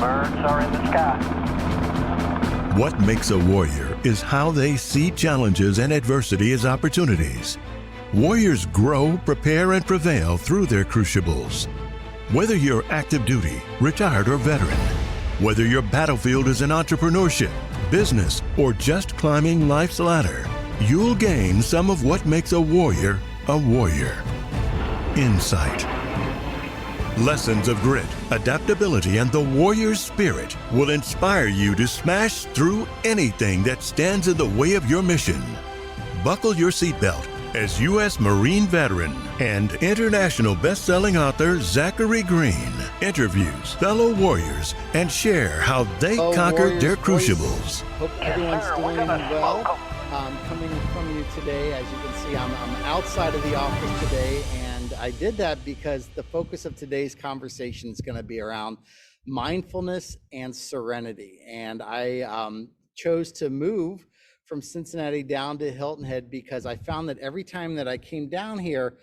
Birds are in the sky. What makes a warrior is how they see challenges and adversity as opportunities. Warriors grow, prepare, and prevail through their crucibles. Whether you're active duty, retired, or veteran, whether your battlefield is in entrepreneurship, business, or just climbing life's ladder, you'll gain some of what makes a warrior a warrior. Insight. Lessons of grit, adaptability, and the warrior's spirit will inspire you to smash through anything that stands in the way of your mission. Buckle your seatbelt as U.S. Marine veteran and international best-selling author Zachary Green interviews fellow warriors and share how they conquered their crucibles. Hope everyone's doing well. Coming from you today, as you can see, I'm outside of the office today, and I did that because the focus of today's conversation is going to be around mindfulness and serenity. And I chose to move from Cincinnati down to Hilton Head because I found that every time that I came down here,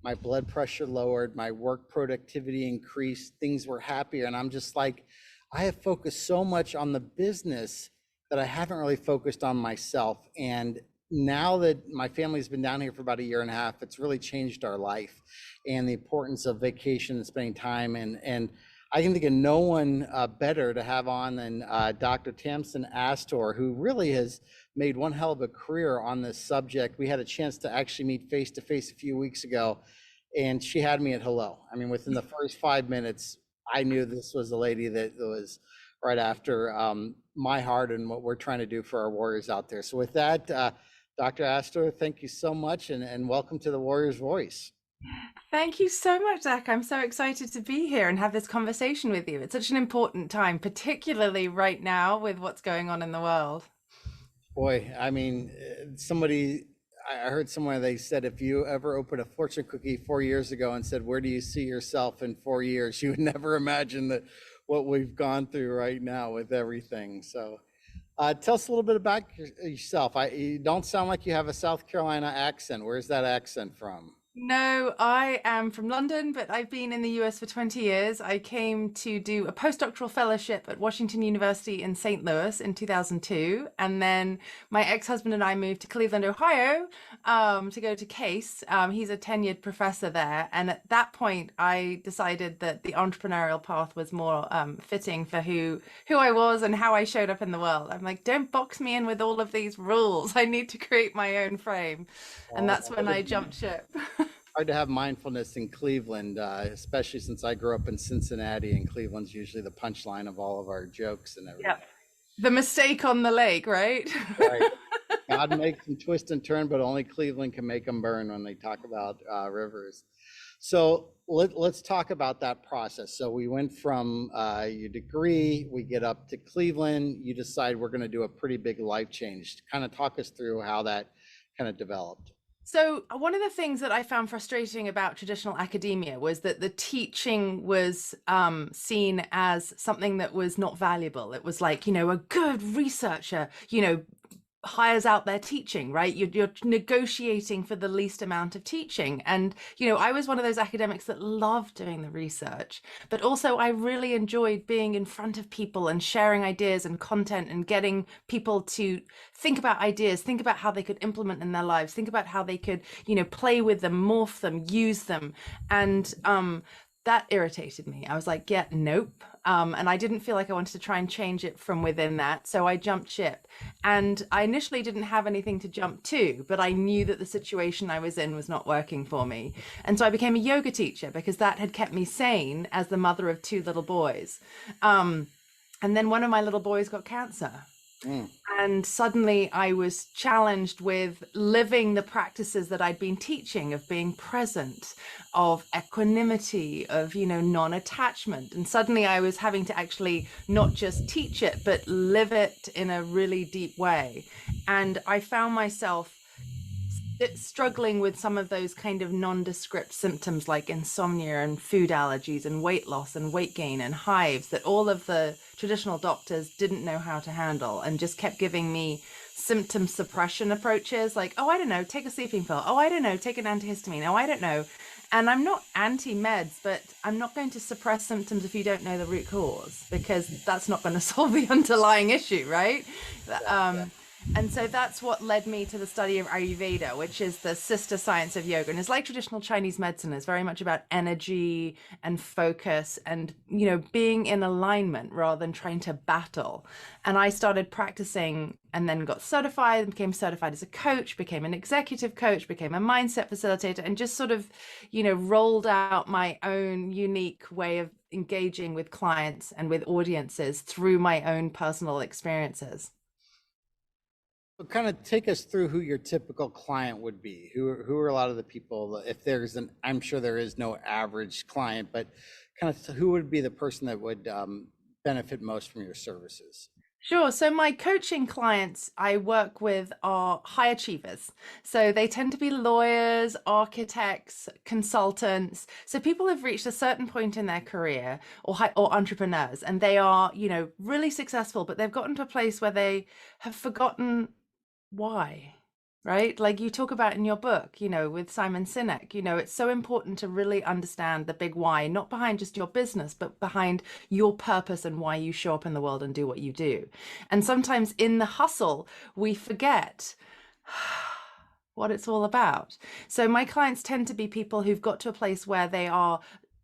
my blood pressure lowered, my work productivity increased, things were happier. And I'm just like, I have focused so much on the business that I haven't really focused on myself. And now that my family's been down here for about 1.5 years, it's really changed our life and the importance of vacation and spending time. And I can think of no one better to have on than Dr. Tamsin Astor, who really has made one hell of a career on this subject. We had a chance to actually meet face to face a few weeks ago, and she had me at hello. I mean, within the first 5 minutes, I knew this was the lady that was right after my heart and what we're trying to do for our warriors out there. So with that, Dr. Astor, thank you so much, and welcome to the Warrior's Voice. Thank you so much, Zach. I'm so excited to be here and have this conversation with you. It's such an important time, particularly right now with what's going on in the world. Boy, I mean, I heard somewhere they said, if you ever opened a fortune cookie 4 years ago and said, where do you see yourself in 4 years? You would never imagine that what we've gone through right now with everything. So tell us a little bit about yourself. You don't sound like you have a South Carolina accent. Where's that accent from? No, I am from London, but I've been in the US for 20 years. I came to do a postdoctoral fellowship at Washington University in St. Louis in 2002. And then my ex-husband and I moved to Cleveland, Ohio, to go to Case. He's a tenured professor there. And at that point, I decided that the entrepreneurial path was more fitting for who I was and how I showed up in the world. I'm like, don't box me in with all of these rules. I need to create my own frame. And that's when I jumped ship. Hard to have mindfulness in Cleveland, especially since I grew up in Cincinnati, and Cleveland's usually the punchline of all of our jokes and everything. Yep. The mistake on the lake, right? Right. God makes them twist and turn, but only Cleveland can make them burn when they talk about rivers. So let's talk about that process. So we went from your degree, we get up to Cleveland, you decide we're going to do a pretty big life change. Kind of talk us through how that kind of developed. So one of the things that I found frustrating about traditional academia was that the teaching was seen as something that was not valuable. It was like, a good researcher, hires out their teaching, right? You're negotiating for the least amount of teaching. And, I was one of those academics that loved doing the research, but also I really enjoyed being in front of people and sharing ideas and content and getting people to think about ideas, think about how they could implement in their lives, think about how they could, play with them, morph them, use them. And that irritated me. I was like, yeah, nope. And I didn't feel like I wanted to try and change it from within that. So I jumped ship. And I initially didn't have anything to jump to, but I knew that the situation I was in was not working for me. And so I became a yoga teacher because that had kept me sane as the mother of 2 little boys. And then one of my little boys got cancer. And suddenly I was challenged with living the practices that I'd been teaching of being present, of equanimity, of, non-attachment. And suddenly I was having to actually not just teach it, but live it in a really deep way. And I found myself struggling with some of those kind of nondescript symptoms like insomnia and food allergies and weight loss and weight gain and hives that all of the traditional doctors didn't know how to handle and just kept giving me symptom suppression approaches like, oh, I don't know, take a sleeping pill. Oh, I don't know, take an antihistamine. Oh, I don't know. And I'm not anti-meds, but I'm not going to suppress symptoms if you don't know the root cause, because that's not going to solve the underlying issue, right? Um, and so that's what led me to the study of Ayurveda, which is the sister science of yoga. And it's like traditional Chinese medicine. It's very much about energy and focus and, being in alignment rather than trying to battle. And I started practicing and then got certified and became certified as a coach, became an executive coach, became a mindset facilitator, and just sort of, rolled out my own unique way of engaging with clients and with audiences through my own personal experiences. So kind of take us through who your typical client would be. Who are a lot of the people, if there's I'm sure there is no average client, but kind of who would be the person that would benefit most from your services? Sure. So my coaching clients I work with are high achievers. So they tend to be lawyers, architects, consultants. So people have reached a certain point in their career, or entrepreneurs, and they are, really successful, but they've gotten to a place where they have forgotten why, right? Like you talk about in your book, with Simon Sinek, it's so important to really understand the big why, not behind just your business, but behind your purpose and why you show up in the world and do what you do. And sometimes in the hustle, we forget what it's all about. So my clients tend to be people who've got to a place where they are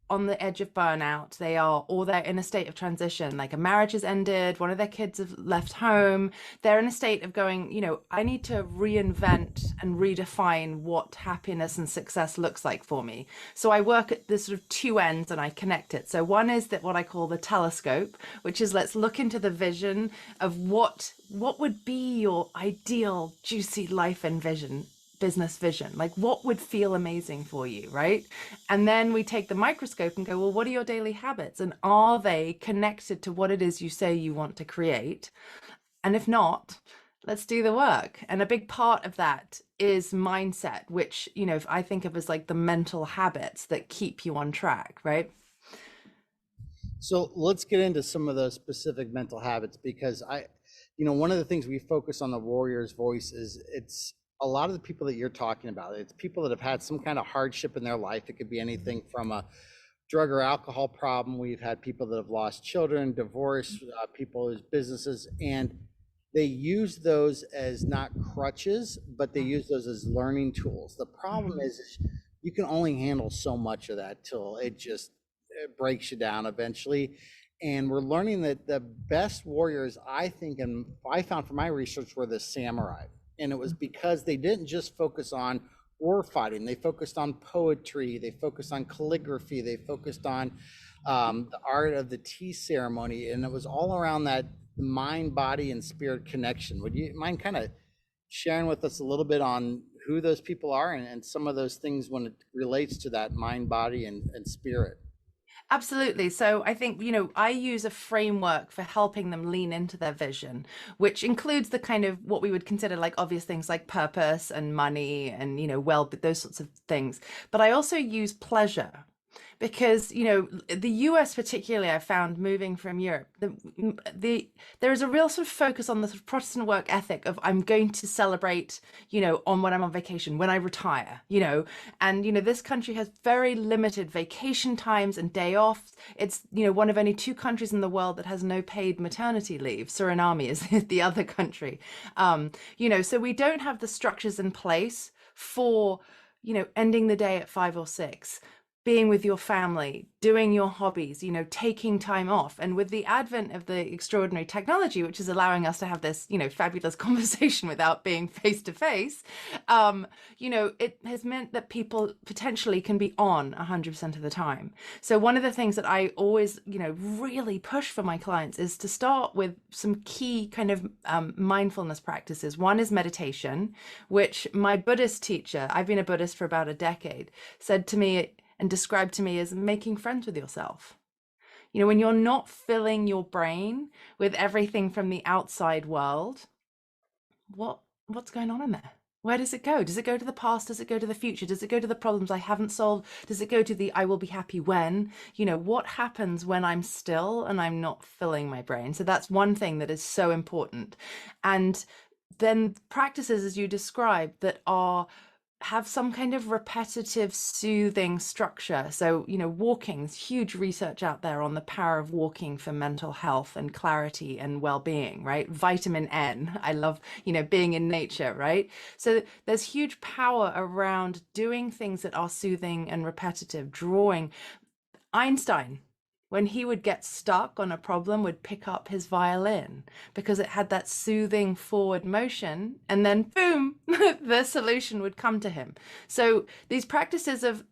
on the edge of burnout, or they're in a state of transition, like a marriage has ended, one of their kids have left home, they're in a state of going, I need to reinvent and redefine what happiness and success looks like for me. So I work at this sort of two ends and I connect it. So one is that what I call the telescope, which is let's look into the vision of what would be your ideal juicy life and business vision, like what would feel amazing for you, right? And then we take the microscope and go, well, what are your daily habits, and are they connected to what it is you say you want to create? And if not, let's do the work. And a big part of that is mindset, which I think of as like the mental habits that keep you on track, right? So let's get into some of those specific mental habits, because one of the things we focus on the Warrior's Voice is it's a lot of the people that you're talking about. It's people that have had some kind of hardship in their life. It could be anything from a drug or alcohol problem. We've had people that have lost children, divorce, people whose businesses, and they use those as not crutches, but they use those as learning tools. The problem is you can only handle so much of that till it breaks you down eventually. And we're learning that the best warriors, I think, and I found from my research, were the samurai. And it was because they didn't just focus on war fighting. They focused on poetry. They focused on calligraphy. They focused on the art of the tea ceremony. And it was all around that mind, body, and spirit connection. Would you mind kind of sharing with us a little bit on who those people are and some of those things when it relates to that mind, body, and spirit? Absolutely. So I think, I use a framework for helping them lean into their vision, which includes the kind of what we would consider like obvious things like purpose and money and, those sorts of things. But I also use pleasure. Because the US particularly, I found moving from Europe, there is a real sort of focus on the sort of Protestant work ethic of I'm going to celebrate on when I'm on vacation, when I retire, and this country has very limited vacation times and day off. It's one of only two countries in the world that has no paid maternity leave. Suriname is the other country. So we don't have the structures in place for ending the day at 5 or 6, being with your family, doing your hobbies, taking time off. And with the advent of the extraordinary technology, which is allowing us to have this, fabulous conversation without being face to face, it has meant that people potentially can be on 100% of the time. So one of the things that I always, really push for my clients is to start with some key kind of mindfulness practices. One is meditation, which my Buddhist teacher, I've been a Buddhist for about a decade, said to me and described to me as making friends with yourself. When you're not filling your brain with everything from the outside world, what's going on in there? Where does it go? Does it go to the past? Does it go to the future? Does it go to the problems I haven't solved? Does it go to the I will be happy when? What happens when I'm still and I'm not filling my brain? So that's one thing that is so important. And then practices, as you described, that are have some kind of repetitive, soothing structure. So, walking, there's huge research out there on the power of walking for mental health and clarity and well-being, right? Vitamin N. I love, being in nature, right? So there's huge power around doing things that are soothing and repetitive, drawing. Einstein, when he would get stuck on a problem, would pick up his violin because it had that soothing forward motion, and then boom, the solution would come to him. So these practices of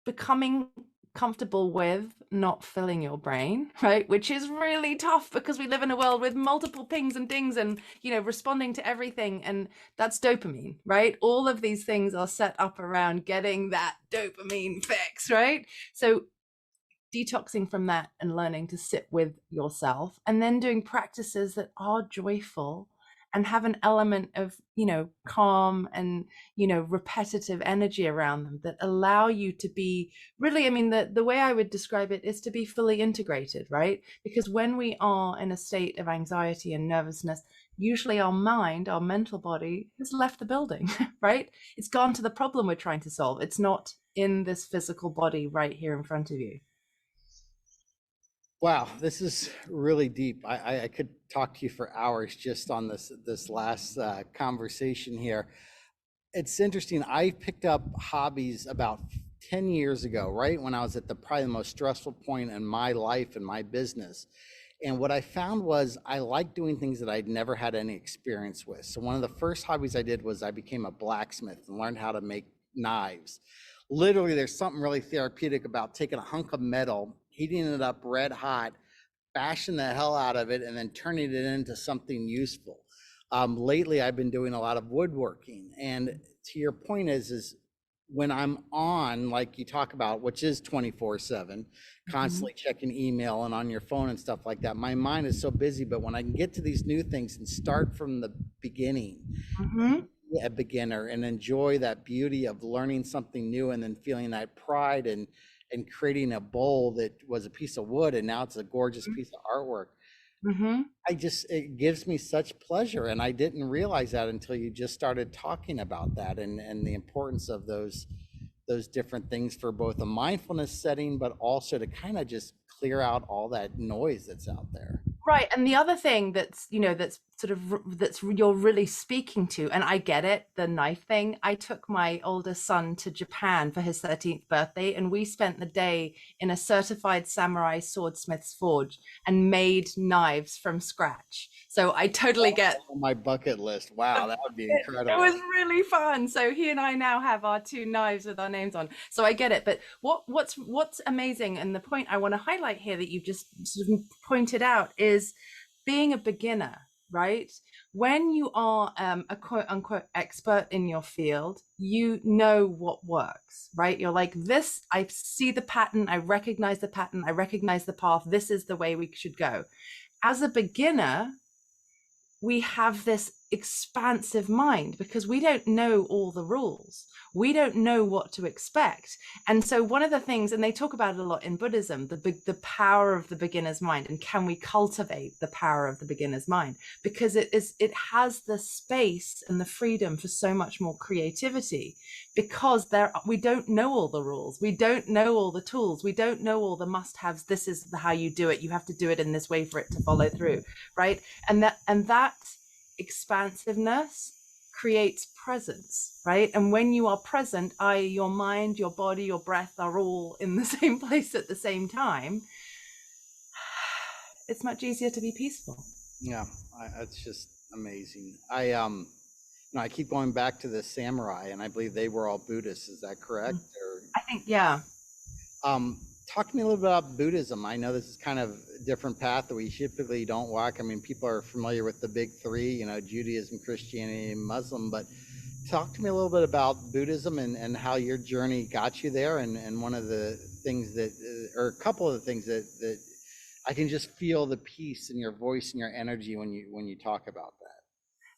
becoming comfortable with not filling your brain, right, which is really tough because we live in a world with multiple pings and dings and responding to everything, and that's dopamine, right? All of these things are set up around getting that dopamine fix, right? So detoxing from that and learning to sit with yourself, and then doing practices that are joyful and have an element of calm and repetitive energy around them that allow you to be really, the way I would describe it is to be fully integrated, right? Because when we are in a state of anxiety and nervousness, usually our mind, our mental body, has left the building, right? It's gone to the problem we're trying to solve. It's not in this physical body right here in front of you. Wow, this is really deep. I could talk to you for hours just on this last conversation here. It's interesting. I picked up hobbies about 10 years ago, right when I was at probably the most stressful point in my life and my business. And what I found was I like doing things that I'd never had any experience with. So one of the first hobbies I did was I became a blacksmith and learned how to make knives. Literally, there's something really therapeutic about taking a hunk of metal, heating it up red hot, bashing the hell out of it, and then turning it into something useful. Lately, I've been doing a lot of woodworking. And to your point is when I'm on, like you talk about, which is 24/7, constantly checking email and on your phone and stuff like that, my mind is so busy. But when I can get to these new things and start from the beginning, a beginner, and enjoy that beauty of learning something new and then feeling that pride and creating a bowl that was a piece of wood and now it's a gorgeous piece of artwork. It gives me such pleasure, and I didn't realize that until you just started talking about that and the importance of those different things for both a mindfulness setting, but also to kind of just clear out all that noise that's out there. Right. And the other thing that's, that's you're really speaking to, and I get it, the knife thing. I took my oldest son to Japan for his 13th birthday, and we spent the day in a certified samurai swordsmith's forge and made knives from scratch. So I totally get on my bucket list. Wow, that would be incredible. It was really fun. So he and I now have our 2 knives with our names on. So I get it. But what's amazing, and the point I want to highlight here that you just sort of pointed out, is being a beginner, right? When you are a quote unquote expert in your field, you know what works, right? You're like, this, I see the pattern, I recognize the pattern, I recognize the path, this is the way we should go. As a beginner, we have this expansive mind because we don't know all the rules. We don't know what to expect. And so one of the things, and they talk about it a lot in Buddhism, the power of the beginner's mind, and can we cultivate the power of the beginner's mind? Because it has the space and the freedom for so much more creativity, because we don't know all the rules. We don't know all the tools. We don't know all the must-haves. This is how you do it. You have to do it in this way for it to follow through, right? And that expansiveness creates presence, right? And when you are present, i.e. your mind, your body, your breath are all in the same place at the same time, it's much easier to be peaceful. Yeah, it's just amazing. I keep going back to the samurai, and I believe they were all Buddhists. Is that correct? I think, yeah. Talk to me a little bit about Buddhism. I know this is kind of a different path that we typically don't walk. I mean, people are familiar with the big 3, Judaism, Christianity, and Muslim, but talk to me a little bit about Buddhism and how your journey got you there, and one of the things that, or a couple of the things that I can just feel the peace in your voice and your energy when you talk about that.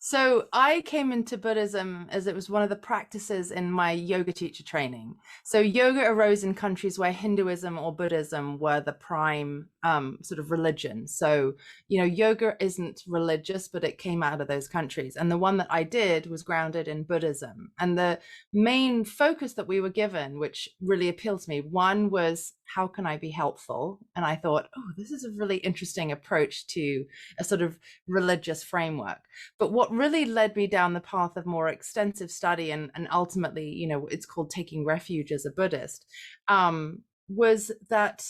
So I came into Buddhism as it was one of the practices in my yoga teacher training. So yoga arose in countries where Hinduism or Buddhism were the prime sort of religion. So, yoga isn't religious, but it came out of those countries. And the one that I did was grounded in Buddhism. And the main focus that we were given, which really appealed to me, one was, how can I be helpful? And I thought, oh, this is a really interesting approach to a sort of religious framework. But what really led me down the path of more extensive study and ultimately, it's called taking refuge as a Buddhist, was that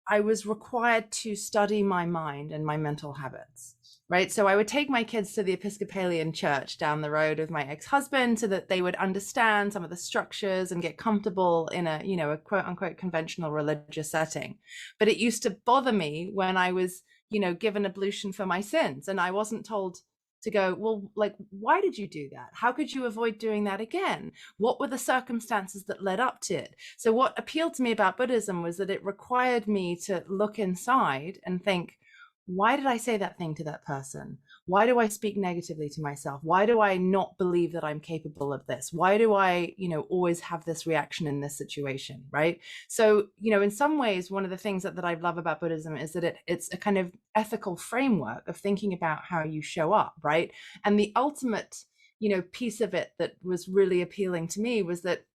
I was required to study my mind and my mental habits, right? So I would take my kids to the Episcopalian church down the road with my ex-husband so that they would understand some of the structures and get comfortable in a quote unquote conventional religious setting. But it used to bother me when I was, given ablution for my sins and I wasn't told to go, well, like, why did you do that? How could you avoid doing that again? What were the circumstances that led up to it? So what appealed to me about Buddhism was that it required me to look inside and think, why did I say that thing to that person? Why do I speak negatively to myself? Why do I not believe that I'm capable of this? Why do I, always have this reaction in this situation, right? So, in some ways, one of the things that I love about Buddhism is that it's a kind of ethical framework of thinking about how you show up, right? And the ultimate, piece of it that was really appealing to me was that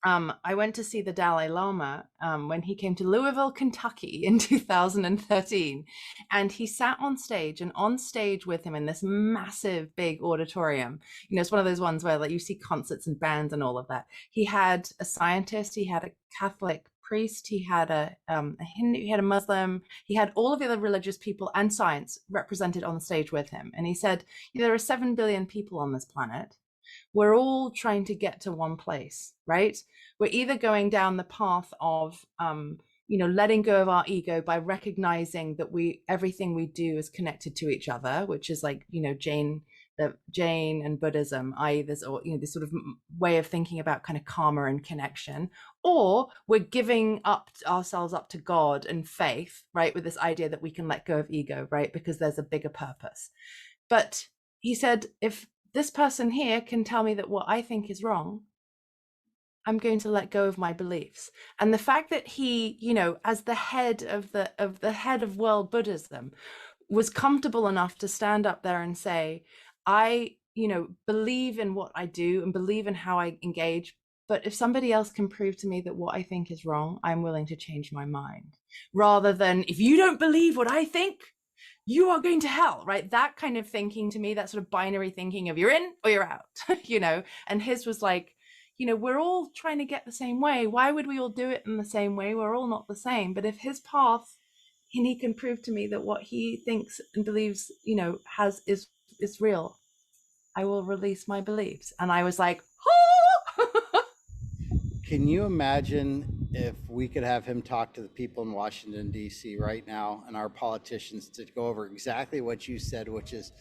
I went to see the Dalai Lama when he came to Louisville, Kentucky in 2013, and he sat on stage, and on stage with him in this massive big auditorium, it's one of those ones where like you see concerts and bands and all of that. He had a scientist, he had a Catholic priest, he had a Hindu, he had a Muslim, he had all of the other religious people and science represented on the stage with him. And he said, there are 7 billion people on this planet. We're all trying to get to one place, right? We're either going down the path of, letting go of our ego by recognizing that everything we do is connected to each other, which is like, Jain and Buddhism, i.e. this sort of way of thinking about kind of karma and connection, or we're giving ourselves up to God and faith, right? With this idea that we can let go of ego, right? Because there's a bigger purpose. But he said, if this person here can tell me that what I think is wrong, I'm going to let go of my beliefs. And the fact that he, as the head of world Buddhism, was comfortable enough to stand up there and say, I, believe in what I do and believe in how I engage. But if somebody else can prove to me that what I think is wrong, I'm willing to change my mind. Rather than, if you don't believe what I think, you are going to hell, right? That kind of thinking, to me, that sort of binary thinking of you're in or you're out, and his was like, we're all trying to get the same way. Why would we all do it in the same way? We're all not the same. But if his path, and he can prove to me that what he thinks and believes, is real, I will release my beliefs. And I was like, oh! Can you imagine if we could have him talk to the people in Washington, D.C. right now and our politicians to go over exactly what you said, which is,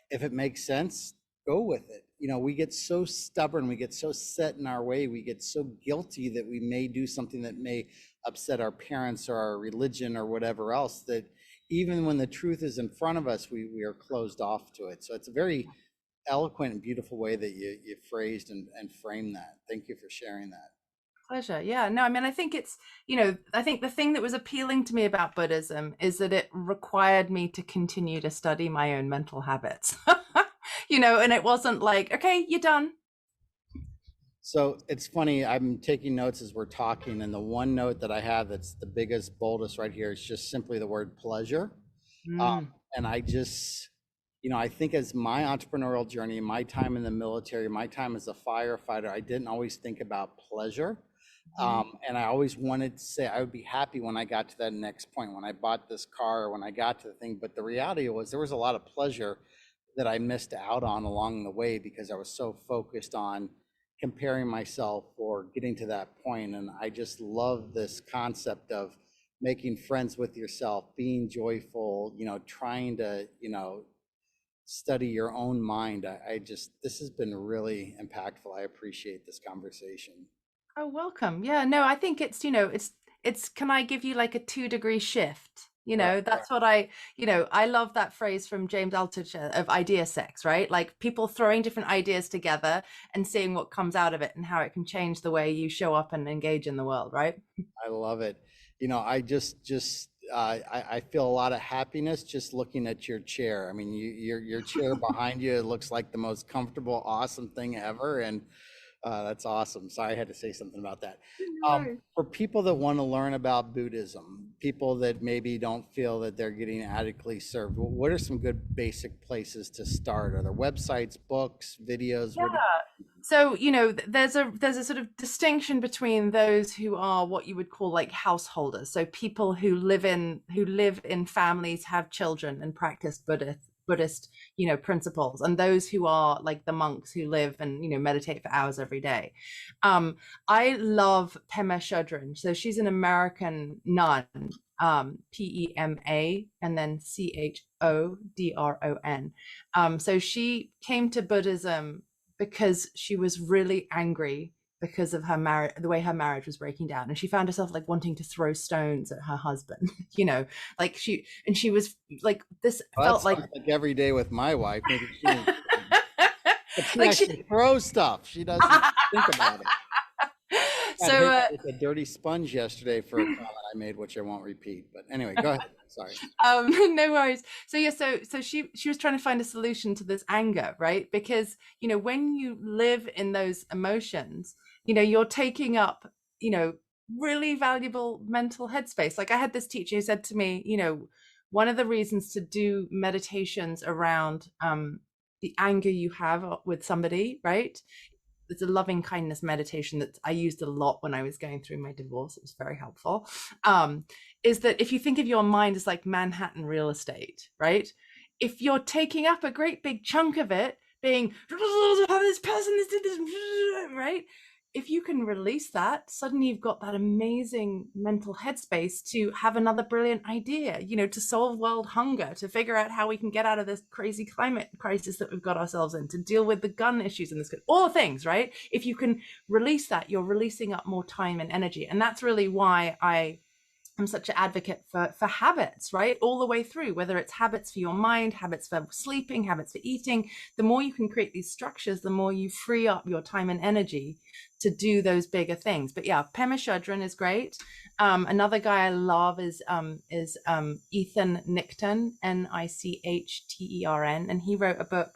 if it makes sense, go with it. We get so stubborn, we get so set in our way, we get so guilty that we may do something that may upset our parents or our religion or whatever else, that even when the truth is in front of us, we are closed off to it. So it's a very eloquent and beautiful way that you phrased and framed that. Thank you for sharing that. Pleasure. Yeah, no, I mean, I think it's, I think the thing that was appealing to me about Buddhism is that it required me to continue to study my own mental habits, and it wasn't like, okay, you're done. So it's funny, I'm taking notes as we're talking, and the one note that I have that's the biggest, boldest right here is just simply the word pleasure. And I just, I think as my entrepreneurial journey, my time in the military, my time as a firefighter, I didn't always think about pleasure. And I always wanted to say I would be happy when I got to that next point, when I bought this car, or when I got to the thing. But the reality was there was a lot of pleasure that I missed out on along the way because I was so focused on comparing myself or getting to that point. And I just love this concept of making friends with yourself, being joyful, trying to, study your own mind. This has been really impactful. I appreciate this conversation. Oh, welcome. Yeah, no, I think it's, it's, can I give you like a 2-degree shift? That's what I love that phrase from James Altucher of idea sex, right? Like people throwing different ideas together and seeing what comes out of it and how it can change the way you show up and engage in the world, right? I love it. I just I feel a lot of happiness just looking at your chair. I mean, your chair behind you, it looks like the most comfortable, awesome thing ever. And that's awesome. Sorry, I had to say something about that. For people that want to learn about Buddhism, people that maybe don't feel that they're getting adequately served, what are some good basic places to start? Are there websites, books, videos? Yeah. So, there's a sort of distinction between those who are what you would call like householders. So people who live in families, have children and practice Buddhist, principles, and those who are like the monks who live and, meditate for hours every day. I love Pema Chodron. So she's an American nun, Pema and then Chodron. So she came to Buddhism because she was really angry because of her marriage, the way her marriage was breaking down, and she found herself like wanting to throw stones at her husband. Like she was like this. Well, felt like every day with my wife. Maybe she, but she like actually throws stuff. She doesn't think about it. So with a dirty sponge yesterday for a comment I made, which I won't repeat. But anyway, go ahead. Sorry. No worries. So yeah, so she was trying to find a solution to this anger, right? Because when you live in those emotions, you're taking up really valuable mental headspace. Like I had this teacher who said to me, one of the reasons to do meditations around the anger you have with somebody, right? It's a loving kindness meditation that I used a lot when I was going through my divorce. It was very helpful. Is that if you think of your mind as like Manhattan real estate, right? If you're taking up a great big chunk of it being, this person did this, right? If you can release that, suddenly you've got that amazing mental headspace to have another brilliant idea, to solve world hunger, to figure out how we can get out of this crazy climate crisis that we've got ourselves in, to deal with the gun issues and this, all the things, right? If you can release that, you're releasing up more time and energy. And that's really why I'm such an advocate for habits, right? All the way through, whether it's habits for your mind, habits for sleeping, habits for eating. The more you can create these structures, the more you free up your time and energy to do those bigger things. But yeah, Pema Chodron is great. Another guy I love is Ethan Nichtern, Nichtern, and he wrote a book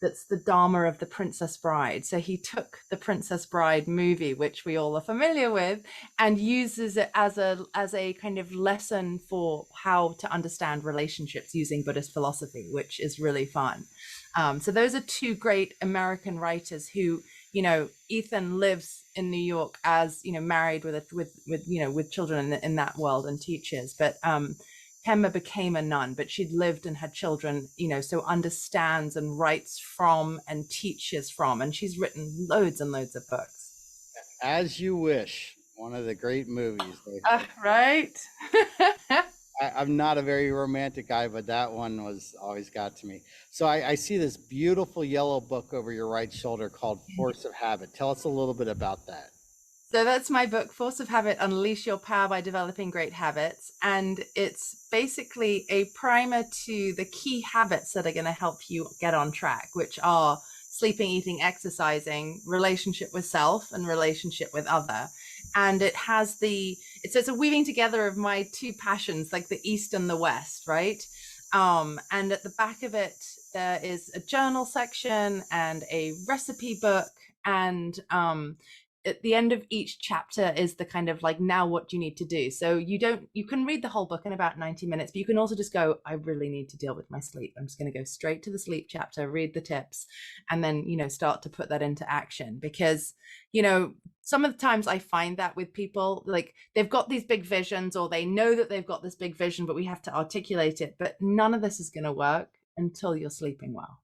that's the Dharma of the Princess Bride. So he took the Princess Bride movie, which we all are familiar with, and uses it as a kind of lesson for how to understand relationships using Buddhist philosophy, which is really fun. So those are two great American writers who, Ethan lives in New York as, married with children in that world and teaches, but Pema became a nun, but she'd lived and had children, so understands and writes from and teaches from, and she's written loads and loads of books. As You Wish, one of the great movies. Right? I'm not a very romantic guy, but that one was always got to me. So I see this beautiful yellow book over your right shoulder called Force of Habit. Tell us a little bit about that. So that's my book, Force of Habit, Unleash Your Power by Developing Great Habits. And it's basically a primer to the key habits that are going to help you get on track, which are sleeping, eating, exercising, relationship with self, and relationship with other. And it has it's a weaving together of my two passions, like the East and the West, right? And at the back of it, there is a journal section and a recipe book, and at the end of each chapter is the kind of like, now what do you need to do? So you can read the whole book in about 90 minutes, but you can also just go, I really need to deal with my sleep. I'm just going to go straight to the sleep chapter, read the tips, and then, start to put that into action. Because, some of the times I find that with people, like they've got these big visions, or they know that they've got this big vision, but we have to articulate it. But none of this is going to work until you're sleeping well.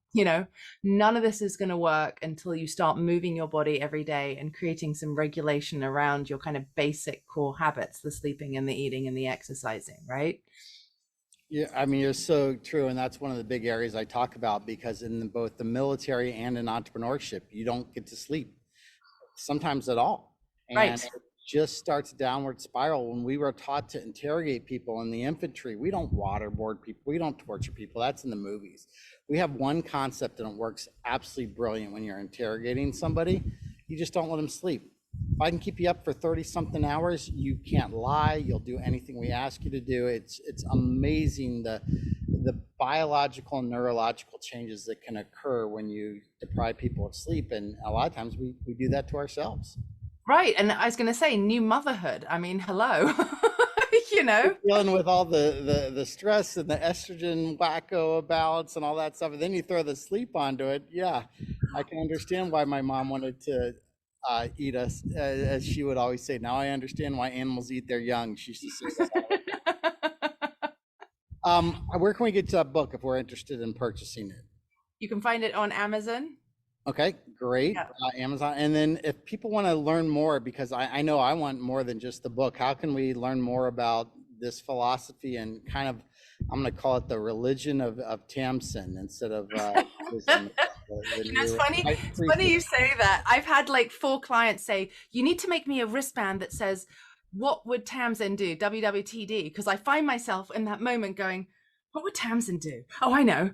None of this is going to work until you start moving your body every day and creating some regulation around your kind of basic core habits, the sleeping and the eating and the exercising, right? Yeah, I mean, you're so true. And that's one of the big areas I talk about, because in both the military and in entrepreneurship, you don't get to sleep sometimes at all. And right. It just starts a downward spiral. When we were taught to interrogate people in the infantry, we don't waterboard people, we don't torture people. That's in the movies. We have one concept, and it works absolutely brilliant when you're interrogating somebody. You just don't let them sleep. if I can keep you up for 30 something hours, you can't lie. You'll do anything we ask you to do. It's amazing the biological and neurological changes that can occur when you deprive people of sleep. And a lot of times we do that to ourselves. Right. And I was going to say new motherhood. I mean, hello, you know, Dealing with all the stress and the estrogen wacko balance and all that stuff. And then you throw the sleep onto it. Yeah, I can understand why my mom wanted to eat us, as she would always say. Now I understand why animals eat their young. She used to say that. Where can we get to that book if we're interested in purchasing it? You can find it on Amazon. Okay, great. Yeah. Amazon. And then if people want to learn more, because I know I want more than just the book, how can we learn more about this philosophy and kind of, I'm going to call it the religion of Tamsin instead of wisdom. You know, it's funny you say that. I've had like 4 clients say, you need to make me a wristband that says, what would Tamsin do? WWTD. Because I find myself in that moment going, what would Tamsin do? Oh, I know.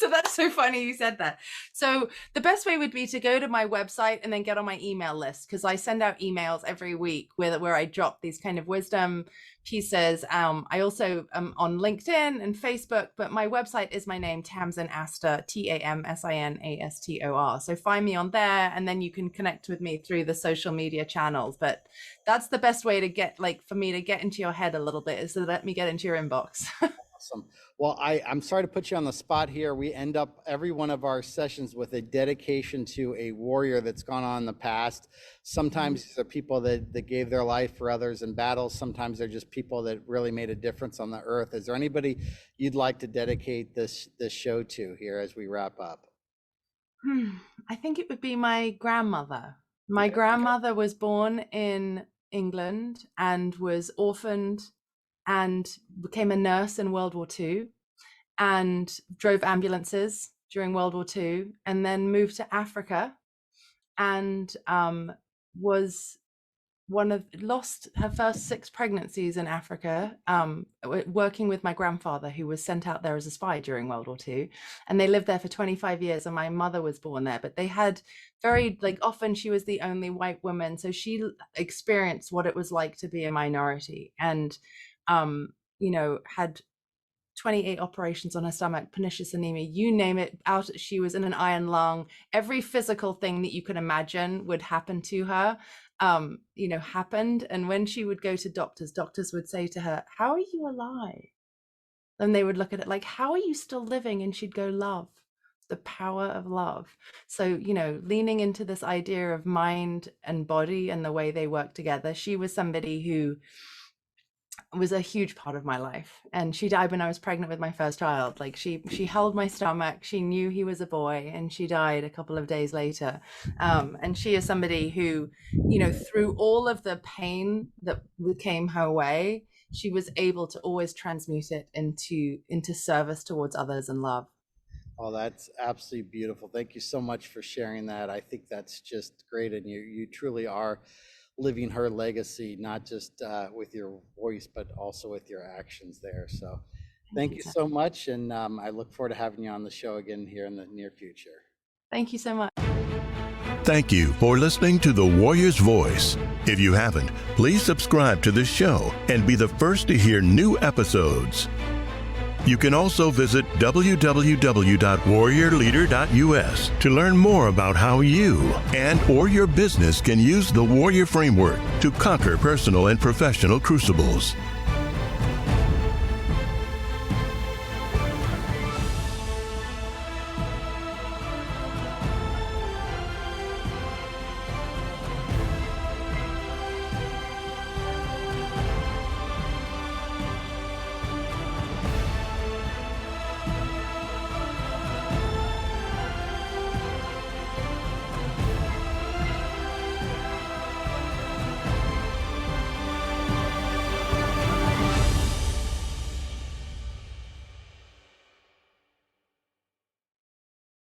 So that's so funny you said that. So the best way would be to go to my website and then get on my email list, because I send out emails every week where I drop these kind of wisdom pieces. I also am on LinkedIn and Facebook, but my website is my name, Tamsin Astor, TAMSINASTOR. So find me on there, and then you can connect with me through the social media channels. But that's the best way to get, like, for me to get into your head a little bit, is to let me get into your inbox. Awesome. Well, I'm sorry to put you on the spot here. We end up every one of our sessions with a dedication to a warrior that's gone on in the past. Sometimes these are people that gave their life for others in battles. Sometimes they're just people that really made a difference on the earth. Is there anybody you'd like to dedicate this show to here as we wrap up? I think it would be my grandmother. My grandmother was born in England and was orphaned and became a nurse in World War II and drove ambulances during World War II, and then moved to Africa and lost her first 6 pregnancies in Africa, working with my grandfather, who was sent out there as a spy during World War II. And they lived there for 25 years, and my mother was born there. But they had very, like, often she was the only white woman. So she experienced what it was like to be a minority, and you know, had 28 operations on her stomach, pernicious anemia, you name it. She was in an iron lung. Every physical thing that you could imagine would happen to her, you know, happened. And when she would go to doctors would say to her, how are you alive? And they would look at it like, how are you still living? And she'd go, love, the power of love. So, you know, leaning into this idea of mind and body and the way they work together. She was somebody who was a huge part of my life, and she died when I was pregnant with my first child. Like, she held my stomach, she knew he was a boy, and she died a couple of days later. And she is somebody who, you know, through all of the pain that came her way, she was able to always transmute it into service towards others and love. Oh, that's absolutely beautiful. Thank you so much for sharing that. I think that's just great, and you truly are living her legacy, not just with your voice, but also with your actions there. So thank you so much. And I look forward to having you on the show again here in the near future. Thank you so much. Thank you for listening to The Warrior's Voice. If you haven't, please subscribe to this show and be the first to hear new episodes. You can also visit www.warriorleader.us to learn more about how you and/or your business can use the Warrior Framework to conquer personal and professional crucibles.